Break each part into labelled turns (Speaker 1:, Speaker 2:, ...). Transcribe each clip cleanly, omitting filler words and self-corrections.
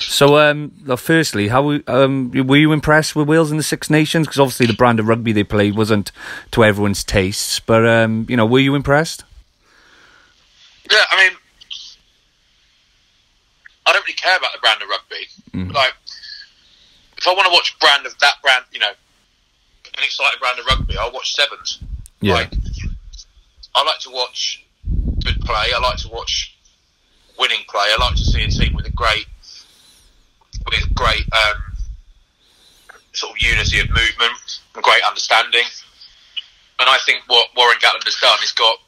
Speaker 1: So, firstly, how were you impressed with Wales in the Six Nations? Because obviously the brand of rugby they played wasn't to everyone's tastes, but were you impressed?
Speaker 2: Yeah, I mean, I don't really care about the brand of rugby. Like, if I want to watch that brand, an exciting brand of rugby, I'll watch Sevens.
Speaker 1: Yeah.
Speaker 2: Like, I like to watch good play. I like to watch winning play. I like to see a team with great sort of unity of movement and great understanding. And I think what Warren Gatland has done is got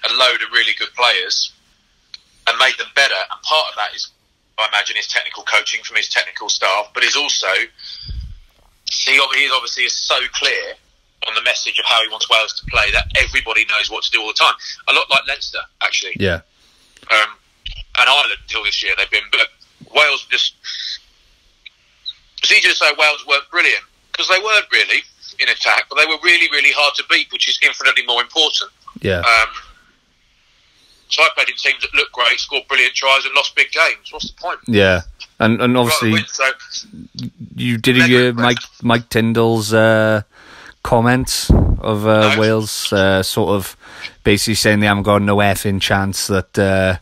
Speaker 2: a load of really good players and made them better. And part of that is, I imagine, his technical coaching from his technical staff, but he's also he obviously is so clear on the message of how he wants Wales to play that everybody knows what to do all the time. A lot like Leinster, actually.
Speaker 1: Yeah.
Speaker 2: And Ireland until this year they've been, but Wales just. It's easy to say Wales weren't brilliant because they weren't really in attack, but they were really, really hard to beat, which is infinitely more important.
Speaker 1: Yeah.
Speaker 2: So I played in teams that looked great, scored brilliant tries, and lost big games. What's the point?
Speaker 1: Yeah, and obviously you did hear Mike Tyndall's comments of Wales, sort of basically saying they haven't got no effing chance that they're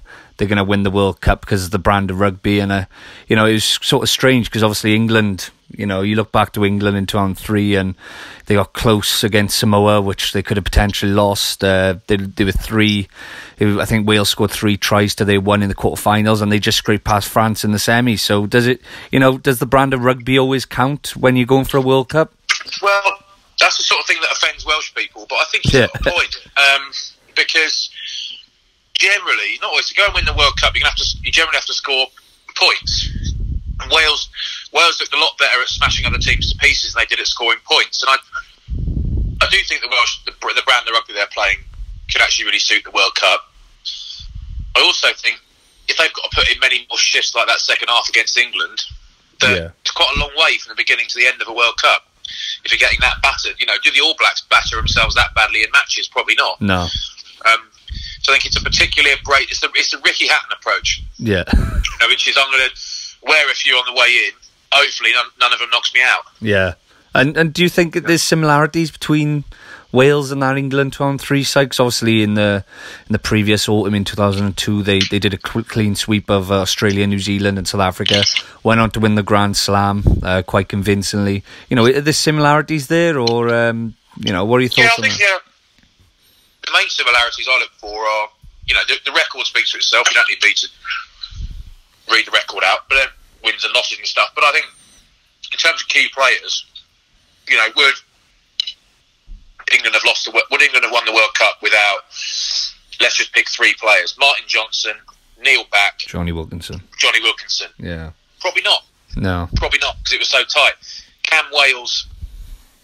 Speaker 1: going to win the World Cup because of the brand of rugby, and it was sort of strange because obviously England. You look back to England in 2003 and they got close against Samoa, which they could have potentially lost. They were I think Wales scored 3 tries to they won in the quarterfinals, and they just scraped past France in the semis. So does the brand of rugby always count when you're going for a World Cup?
Speaker 2: Well, that's the sort of thing that offends Welsh people, but I think it's got a point. Because generally, not always, to go and win the World Cup, you generally have to score points. And Wales looked a lot better at smashing other teams to pieces than they did at scoring points. And I do think the brand of rugby they're playing could actually really suit the World Cup. I also think if they've got to put in many more shifts like that second half against England, it's quite a long way from the beginning to the end of a World Cup. If you're getting that battered, do the All Blacks batter themselves that badly in matches? Probably not.
Speaker 1: No.
Speaker 2: So I think it's a particularly it's the Ricky Hatton approach.
Speaker 1: Yeah.
Speaker 2: Which is I'm going to wear a few on the way in. Hopefully, none of them knocks me out.
Speaker 1: Yeah, and do you think there's similarities between Wales and that England 2003 side? Because obviously in the previous autumn in 2002, they did a clean sweep of Australia, New Zealand, and South Africa. Went on to win the Grand Slam quite convincingly. Are there similarities there, or what are your thoughts on that?
Speaker 2: Yeah, the main similarities I look for are the record speaks for itself. You don't need me to read the record out, but then wins and losses and stuff. But I think in terms of key players, would England have won the World Cup without, let's just pick 3 players: Martin Johnson, Neil Back,
Speaker 1: Johnny Wilkinson.
Speaker 2: Yeah, probably not.
Speaker 1: No,
Speaker 2: probably not, because it was so tight.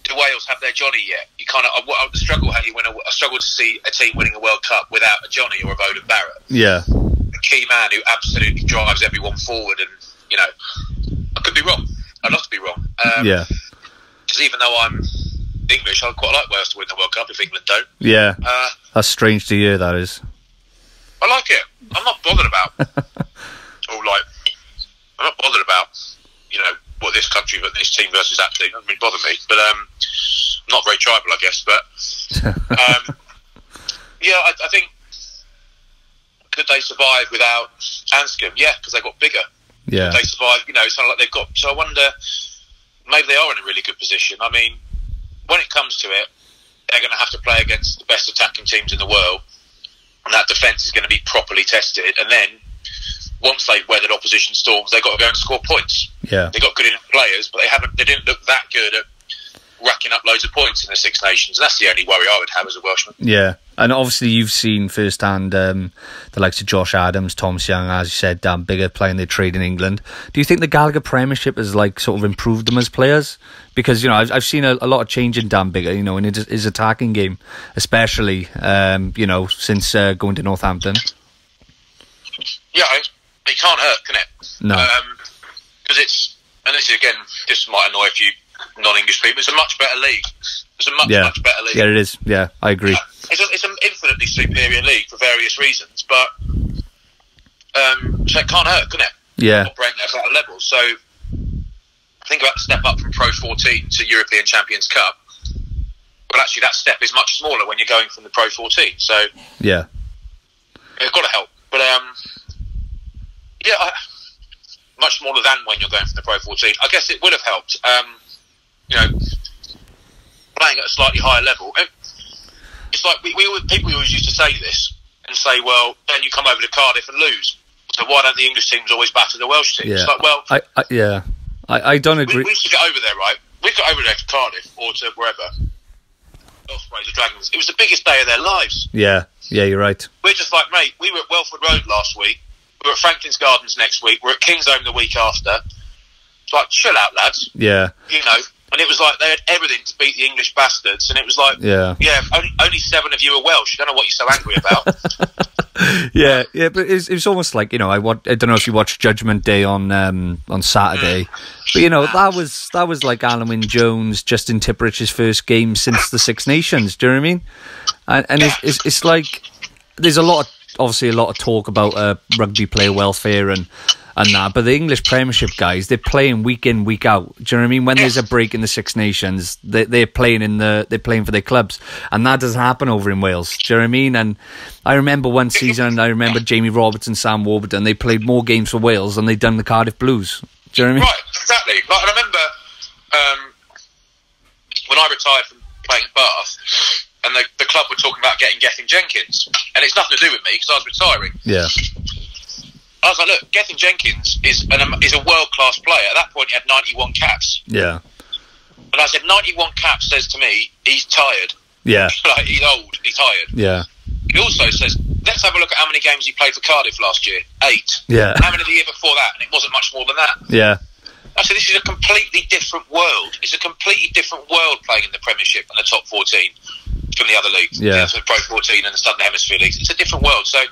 Speaker 2: Do Wales have their Johnny yet? You kind of I struggle to see a team winning a World Cup without a Johnny or a Bowden Barrett.
Speaker 1: Yeah.
Speaker 2: Key man who absolutely drives everyone forward, and I could be wrong. I'd love to be wrong. Because even though I'm English, I'd quite like Wales to win the World Cup if England don't.
Speaker 1: Yeah, that's strange to hear. That is.
Speaker 2: I like it. I'm not bothered about. I'm not bothered about what this country, but this team versus that team. It doesn't really bother me. But I'm not very tribal, I guess. But I think. Could they survive without Anscombe? Yeah, because they got bigger.
Speaker 1: Yeah.
Speaker 2: Could they survive? It's kind of like they've got. So I wonder, maybe they are in a really good position. I mean, when it comes to it, they're going to have to play against the best attacking teams in the world, and that defence is going to be properly tested. And then, once they've weathered opposition storms, they've got to go and score points.
Speaker 1: Yeah.
Speaker 2: They've got good enough players, but they didn't look that good at racking up loads of points in the Six Nations. That's the only worry I would have as a Welshman. Yeah.
Speaker 1: And obviously you've seen firsthand the likes of Josh Adams, Thomas Young, as you said, Dan Biggar playing their trade in England. Do you think the Gallagher Premiership has sort of improved them as players? Because I've seen a lot of change in Dan Biggar, in his attacking game, especially since going to Northampton.
Speaker 2: Yeah, it can't hurt, can it?
Speaker 1: No.
Speaker 2: Because this might annoy a few non-English people. It's a much better league. It's a much better league.
Speaker 1: Yeah, it is. Yeah, I agree.
Speaker 2: It's an infinitely superior league for various reasons, but so it can't hurt, can it? operating at that level. So think about the step up from Pro 14 to European Champions Cup. But actually, that step is much smaller when you're going from the Pro 14. So
Speaker 1: yeah,
Speaker 2: it's got to help. But much smaller than when you're going from the Pro 14. I guess it would have helped. Playing at a slightly higher level. It's like people always used to say this and say, well, then you come over to Cardiff and lose. So why don't the English teams always batter the Welsh teams?
Speaker 1: Yeah.
Speaker 2: It's like, well,
Speaker 1: I don't agree.
Speaker 2: We used to get over there, right? We got over there to Cardiff or to wherever. Ospreys or Dragons. It was the biggest day of their lives.
Speaker 1: Yeah, you're right.
Speaker 2: We're just like, mate, we were at Welford Road last week. We're at Franklin's Gardens next week. We're at Kingsholm the week after. It's like, chill out, lads.
Speaker 1: Yeah.
Speaker 2: And it was like they had everything to beat the English bastards. And it was like, only 7 of you are Welsh. I don't know what you're so angry about.
Speaker 1: yeah, but it was almost like, I don't know if you watched Judgment Day on Saturday, but that was like Alan Wynne-Jones, Justin Tipperich's first game since the Six Nations. Do you know what I mean? And it's like there's obviously a lot of talk about rugby player welfare and that, but the English Premiership guys, they're playing week in, week out. Do you know what I mean? When there's a break in the Six Nations, they're playing for their clubs, and that doesn't happen over in Wales. Do you know what I mean? And I remember one season, Jamie Roberts and Sam Warburton, they played more games for Wales than they'd done the Cardiff Blues. Do you know what I mean?
Speaker 2: Right, exactly. Like, I remember when I retired from playing at Bath, and the club were talking about getting Gethin Jenkins, and it's nothing to do with me because I was retiring.
Speaker 1: Yeah.
Speaker 2: I was like, look, Gethin Jenkins is a world-class player. At that point, he had 91 caps.
Speaker 1: Yeah.
Speaker 2: And I said, 91 caps says to me, he's tired.
Speaker 1: Yeah.
Speaker 2: Like, he's old, he's tired.
Speaker 1: Yeah.
Speaker 2: He also says, let's have a look at how many games he played for Cardiff last year. 8.
Speaker 1: Yeah.
Speaker 2: How many the year before that? And it wasn't much more than that.
Speaker 1: Yeah.
Speaker 2: I said, this is a completely different world. It's a completely different world playing in the Premiership and the top 14 from the other leagues.
Speaker 1: Yeah.
Speaker 2: The Pro 14 and the Southern Hemisphere leagues. It's a different world. So,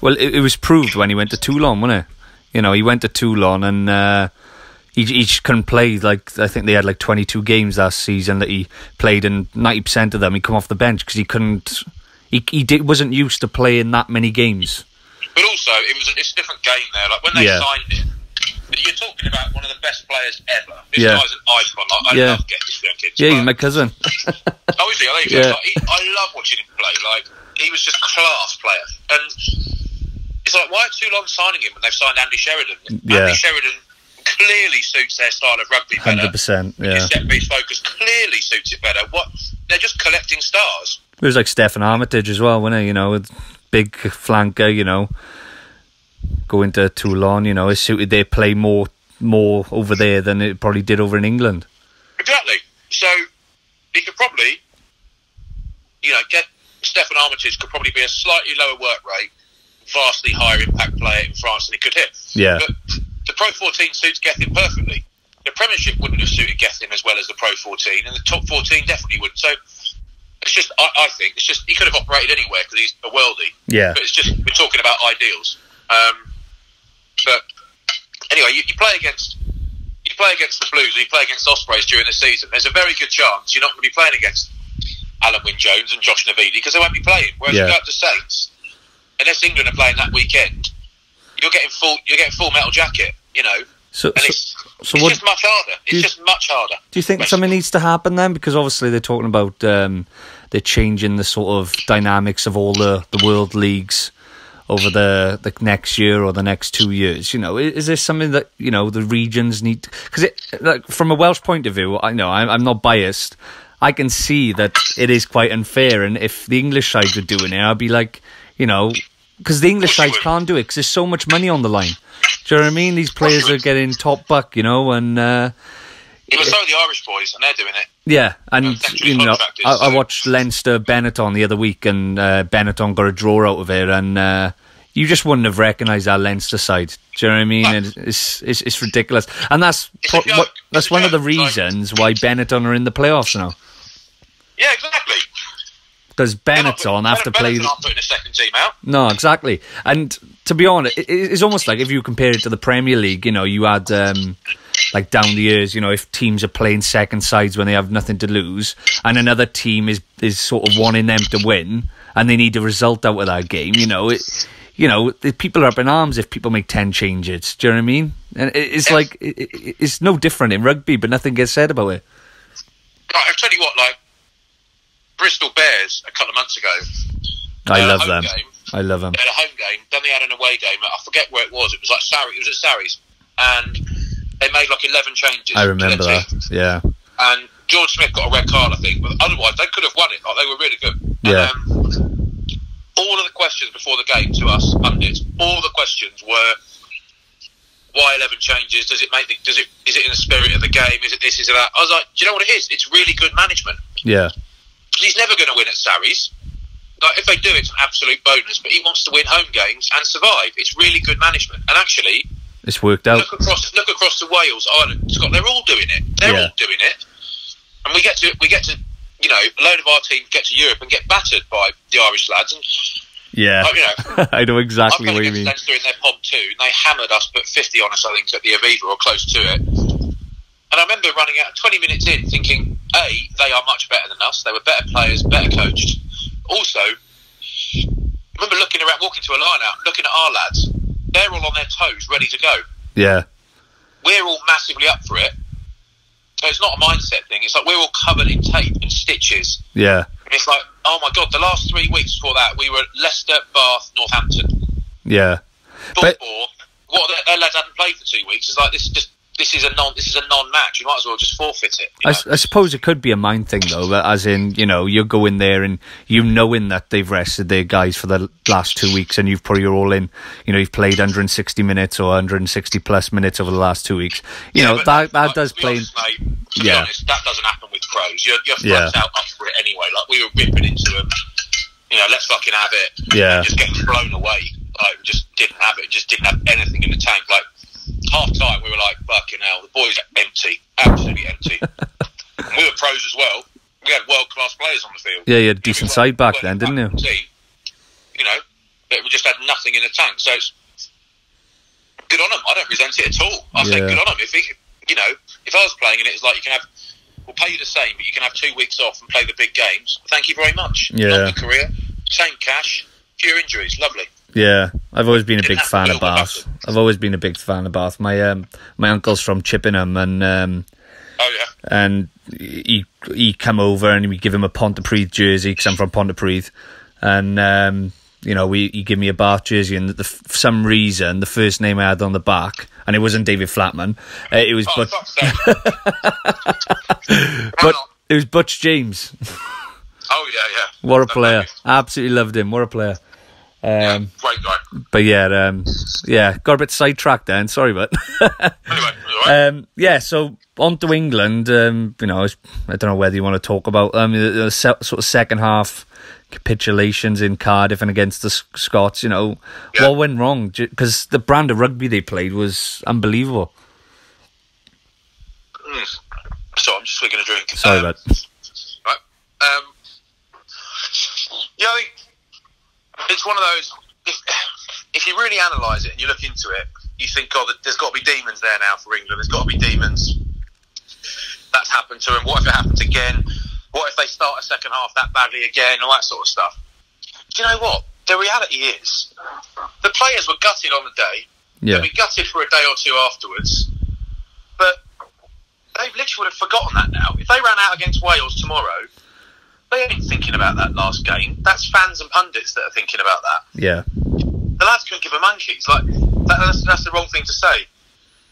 Speaker 1: Well, it was proved when he went to Toulon, wasn't it? He went to Toulon and he couldn't play. Like, I think they had like 22 games last season that he played, and 90% of them he come off the bench because he couldn't. Wasn't used to playing that many games.
Speaker 2: But also, it's a different game there. Like when they signed him, you're talking about one of the best players ever. This guy's an icon. Like, I love Gethin Jenkins.
Speaker 1: Yeah, he's my cousin.
Speaker 2: Oh, is he? I love watching him play. Like, he was just a class player. And it's like, why are Toulon signing him when they've signed Andy Sheridan?
Speaker 1: Yeah.
Speaker 2: Andy Sheridan clearly suits their style of rugby better.
Speaker 1: 100%, yeah.
Speaker 2: His set-piece focus clearly suits it better. They're just collecting stars.
Speaker 1: It was like Stefan Armitage as well, wasn't it? With big flanker, going to Toulon, it suited their play more over there than it probably did over in England.
Speaker 2: Exactly. So he could probably, get Stefan Armitage could probably be a slightly lower work rate, vastly higher impact player in France than he could here.
Speaker 1: Yeah.
Speaker 2: But the Pro 14 suits Gethin perfectly. The Premiership wouldn't have suited Gethin as well as the Pro 14, and the top 14 definitely wouldn't. So it's just, I think, it's just he could have operated anywhere because he's a worldie.
Speaker 1: Yeah.
Speaker 2: But it's just, we're talking about ideals. But anyway, you play against the Blues, or you play against Ospreys during the season. There's a very good chance you're not going to be playing against Alan Wynne-Jones and Josh Navidi because they won't be playing. Whereas you go up to Saints, unless England are playing that weekend, you're getting full metal jacket,
Speaker 1: So
Speaker 2: it's just much harder. It's much harder.
Speaker 1: Do you think something needs to happen then? Because obviously they're talking about they're changing the sort of dynamics of all the world leagues over the next year or the next 2 years. Is there something that the regions need? Because from a Welsh point of view, I'm not biased. I can see that it is quite unfair, and if the English side were doing it, I'd be like, because the English sides can't do it because there's so much money on the line. Do you know what I mean? These players are getting top buck, and...
Speaker 2: But so are the Irish boys, and they're doing it.
Speaker 1: Yeah, and, I watched Leinster Benetton the other week, and Benetton got a draw out of it, and you just wouldn't have recognised our Leinster side. Do you know what I mean? No. It's ridiculous. And that's one of the reasons why Benetton are in the playoffs now.
Speaker 2: Yeah, exactly.
Speaker 1: Because Benetton have to play...
Speaker 2: Benetton aren't putting a second team out.
Speaker 1: No, exactly. And to be honest, it's almost like if you compare it to the Premier League, you had... like down the years, if teams are playing second sides when they have nothing to lose, and another team is sort of wanting them to win, and they need a result out of that game, you know, the people are up in arms if people make 10 changes. Do you know what I mean? And it's like, it's no different in rugby, but nothing gets said about it.
Speaker 2: Right, I'll tell you what, like, Bristol Bears a couple of months ago.
Speaker 1: I love them. I love them.
Speaker 2: They had a home game, then they had an away game. I forget where it was. It was like Sarries. It was at Sarries. And they made like 11 changes.
Speaker 1: I remember that, yeah.
Speaker 2: And George Smith got a red card, I think. But otherwise, they could have won it. Like, they were really good.
Speaker 1: Yeah.
Speaker 2: And, all of the questions before the game to us pundits, all the questions were, why 11 changes? Is it in the spirit of the game? Is it this? Is it that? I was like, do you know what it is? It's really good management.
Speaker 1: Yeah.
Speaker 2: Because he's never going to win at Sarries. Like, if they do, it's an absolute bonus. But he wants to win home games and survive. It's really good management. And actually,
Speaker 1: it's worked out.
Speaker 2: Look across to Wales, Ireland, Scotland. They're all doing it. They're all doing it. And we get to, you know, a load of our team get to Europe and get battered by the Irish lads. And
Speaker 1: yeah,
Speaker 2: like, you know,
Speaker 1: I know exactly what you mean.
Speaker 2: Leinster in their Pod 2, and they hammered us, put 50 on us, I think, at the Aviva or close to it. And I remember running out 20 minutes in, thinking, A, they are much better than us. They were better players, better coached. Also, I remember looking around, walking to a line out, looking at our lads. They're all on their toes, ready to go. Yeah, we're all massively up for it. So it's not a mindset thing. It's like we're all covered in tape and stitches.
Speaker 1: Yeah.
Speaker 2: And it's like, oh my God, the last 3 weeks before that, we were at Leicester, Bath, Northampton.
Speaker 1: Yeah.
Speaker 2: Football, their lads hadn't played for 2 weeks. It's like, this is a non-match. You might as well just forfeit it.
Speaker 1: I suppose it could be a mind thing though, but as in, you know, you go in there and you knowing that they've rested their guys for the last 2 weeks and you've put your all in, you know, you've played 160 minutes or 160 plus minutes over the last 2 weeks. You know, that does play.
Speaker 2: Honest, mate, to be honest, that doesn't happen with pros. You're flat out up for it anyway. Like, we were ripping into them. You know, let's fucking have it.
Speaker 1: Yeah.
Speaker 2: And just getting blown away. Like, we just didn't have it. Just didn't have anything in the tank. Like, half time, we were like, fucking hell, the boys are empty. Absolutely empty. And we were pros as well. We had world-class players on the field.
Speaker 1: Yeah, you had a decent side back then, didn't you?
Speaker 2: Team, you know, but we just had nothing in the tank. So it's good on them. I don't resent it at all. I say good on them. If I was playing and it's like, we'll pay you the same, but you can have 2 weeks off and play the big games. Thank you very much.
Speaker 1: Yeah.
Speaker 2: Longer career, same cash, fewer injuries. Lovely.
Speaker 1: Yeah, I've always been a big fan of Bath. I've always been a big fan of Bath. My uncle's from Chippenham, and and he come over and we give him a Pontypridd jersey because I'm from Pontypridd, and you know, he gave me a Bath jersey, and for some reason the first name I had on the back, and it wasn't David Flatman, it was but it was Butch James.
Speaker 2: Oh yeah.
Speaker 1: What a player! Absolutely loved him. What a player.
Speaker 2: Great guy.
Speaker 1: But got a bit sidetracked then. Sorry, but
Speaker 2: anyway,
Speaker 1: so on to England. You know, I don't know whether you want to talk about the sort of second half capitulations in Cardiff and against the Scots. You know, what went wrong? Because the brand of rugby they played was unbelievable.
Speaker 2: So I'm just swigging a drink.
Speaker 1: Sorry, but
Speaker 2: right. I think it's one of those. If you really analyse it and you look into it, you think, God, there's got to be demons there now for England. There's got to be demons. That's happened to them. What if it happens again? What if they start a second half that badly again? All that sort of stuff. Do you know what? The reality is, the players were gutted on the day.
Speaker 1: Yeah.
Speaker 2: They'll be gutted for a day or two afterwards. But they literally would have forgotten that now. If they ran out against Wales tomorrow, they ain't thinking about that last game. That's fans and pundits that are thinking about that.
Speaker 1: Yeah.
Speaker 2: The lads couldn't give a monkeys. Like, that's the wrong thing to say.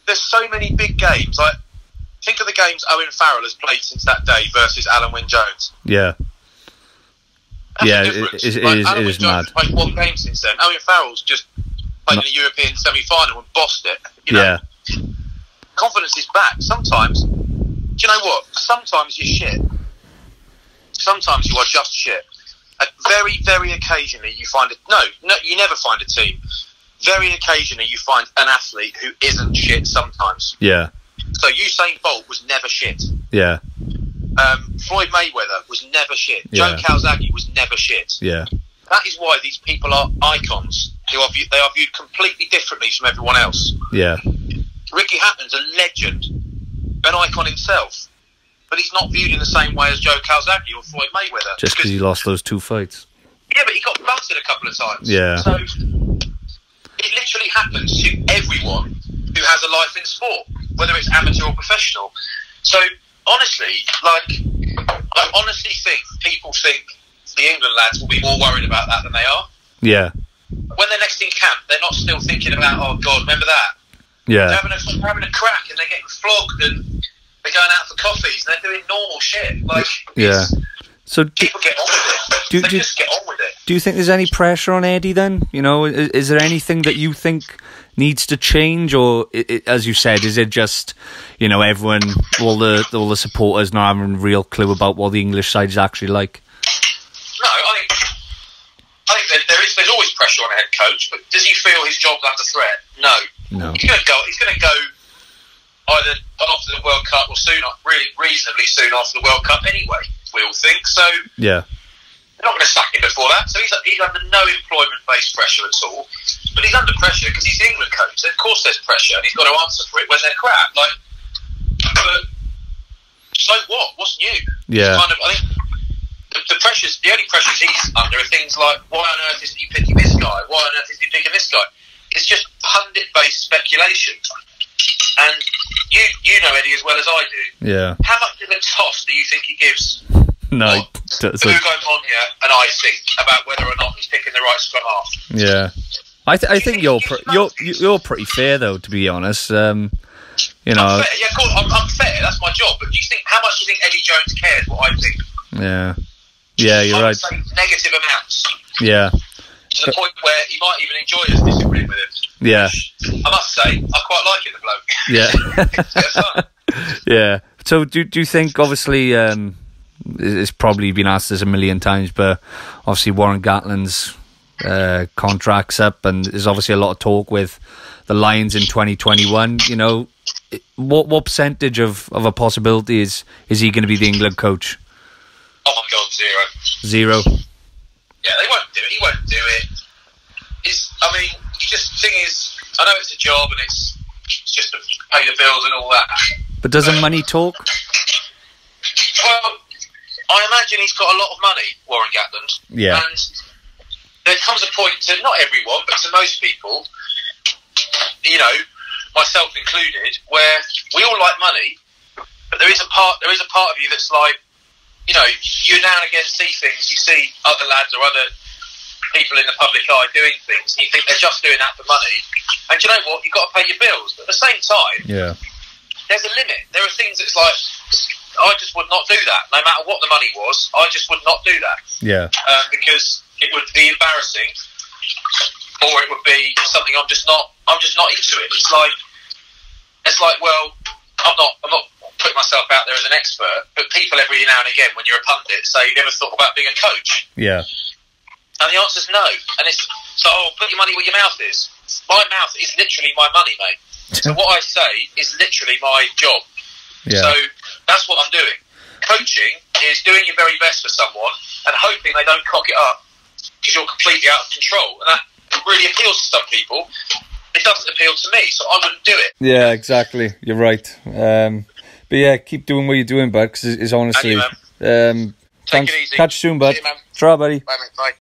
Speaker 2: There's so many big games. Like, think of the games Owen Farrell has played since that day versus Alan Wynne-Jones.
Speaker 1: Yeah.
Speaker 2: That's
Speaker 1: it
Speaker 2: Alan
Speaker 1: is mad.
Speaker 2: Wynne-Jones played one game since then. Owen Farrell's just played in a European semi-final and bossed it. You know?
Speaker 1: Yeah.
Speaker 2: Confidence is back. Sometimes, do you know what? Sometimes you're shit. Sometimes you are just shit. Very, very occasionally you find it. No, you never find a team. Very occasionally you find an athlete who isn't shit sometimes.
Speaker 1: Yeah.
Speaker 2: So Usain Bolt was never shit.
Speaker 1: Yeah.
Speaker 2: Floyd Mayweather was never shit.
Speaker 1: Yeah.
Speaker 2: Joe Calzaghe was never shit.
Speaker 1: Yeah.
Speaker 2: That is why these people are icons. They are viewed completely differently from everyone else.
Speaker 1: Yeah.
Speaker 2: Ricky Hatton's a legend, an icon himself. But he's not viewed in the same way as Joe Calzaghe or Floyd Mayweather.
Speaker 1: Just because he lost those 2 fights.
Speaker 2: Yeah, but he got busted a couple of times.
Speaker 1: Yeah.
Speaker 2: So It literally happens to everyone who has a life in sport, whether it's amateur or professional. So, honestly, I honestly think people think the England lads will be more worried about that than they are.
Speaker 1: Yeah.
Speaker 2: When they're next in camp, they're not still thinking about, oh God, remember that?
Speaker 1: Yeah.
Speaker 2: They're having a crack and they're getting flogged and they're going out for coffees and they're doing normal shit.
Speaker 1: Yeah. So
Speaker 2: people get on with it. They just get on with it.
Speaker 1: Do you think there's any pressure on Eddie then? You know, is there anything that you think needs to change, or as you said, is it just, you know, everyone, all the supporters not having a real clue about what the English side's actually like?
Speaker 2: No, I think there's always pressure on a head coach, but does he feel his job's under threat? No. He's going to go either after the World Cup or reasonably soon after the World Cup anyway, we all think. So
Speaker 1: yeah,
Speaker 2: they're not going to sack him before that. So he's under no employment-based pressure at all. But he's under pressure because he's the England coach. So of course there's pressure, and he's got to answer for it when they're crap. But so what? What's new?
Speaker 1: Yeah.
Speaker 2: I think the only pressures he's under are things like, why on earth isn't he picking this guy? Why on earth isn't he picking this guy? It's just pundit-based speculation. And you know Eddie as well as I do.
Speaker 1: Yeah.
Speaker 2: How much of a toss do you think he gives?
Speaker 1: No.
Speaker 2: Hugo Monya and I think about whether or not he's picking the right scrum half.
Speaker 1: Yeah. I think you're pretty fair though, to be honest. You know.
Speaker 2: I'm fair. Yeah, of course, I'm fair. That's my job. But how much do you think Eddie Jones cares what I think?
Speaker 1: Yeah. Yeah, you're right.
Speaker 2: Say negative amounts.
Speaker 1: Yeah.
Speaker 2: To the point where he might even enjoy us disagreeing with him.
Speaker 1: Yeah.
Speaker 2: I must say, I quite like it, the bloke.
Speaker 1: Yeah.
Speaker 2: It's fun.
Speaker 1: Yeah. So do you think, obviously, it's probably been asked this a million times, but obviously Warren Gatland's contract's up, and there's obviously a lot of talk with the Lions in 2021. You know, what percentage of a possibility is he going to be the England coach?
Speaker 2: Oh my God, zero. Yeah, they won't do it. He won't do it. The thing is, I know it's a job and it's just to pay the bills and all that.
Speaker 1: But doesn't money talk?
Speaker 2: Well, I imagine he's got a lot of money, Warren Gatland.
Speaker 1: Yeah.
Speaker 2: And there comes a point to, not everyone, but to most people, you know, myself included, where we all like money, but there is a part of you that's like, you know, you now and again see things, you see other lads or other people in the public eye doing things, and you think they're just doing that for money. And do you know what? You've got to pay your bills. But at the same time,
Speaker 1: yeah,
Speaker 2: there's a limit. There are things that's like, I just would not do that. No matter what the money was, I just would not do that.
Speaker 1: Yeah.
Speaker 2: Because it would be embarrassing, or it would be something I'm just not into it. It's like, well, I'm not putting myself out there as an expert, but people every now and again, when you're a pundit, say, you never thought about being a coach?
Speaker 1: Yeah.
Speaker 2: And the answer's no. And it's, so, put your money where your mouth is. My mouth is literally my money, mate. So what I say is literally my job.
Speaker 1: Yeah.
Speaker 2: So that's what I'm doing. Coaching is doing your very best for someone and hoping they don't cock it up because you're completely out of control. And that really appeals to some people. It doesn't appeal to me, so I wouldn't do it.
Speaker 1: Yeah, exactly. You're right. But yeah, keep doing what you're doing, bud, because it's honestly...
Speaker 2: Take it easy.
Speaker 1: Catch you soon, bud.
Speaker 2: See you, man.
Speaker 1: Try, buddy.
Speaker 2: Bye, mate. Bye.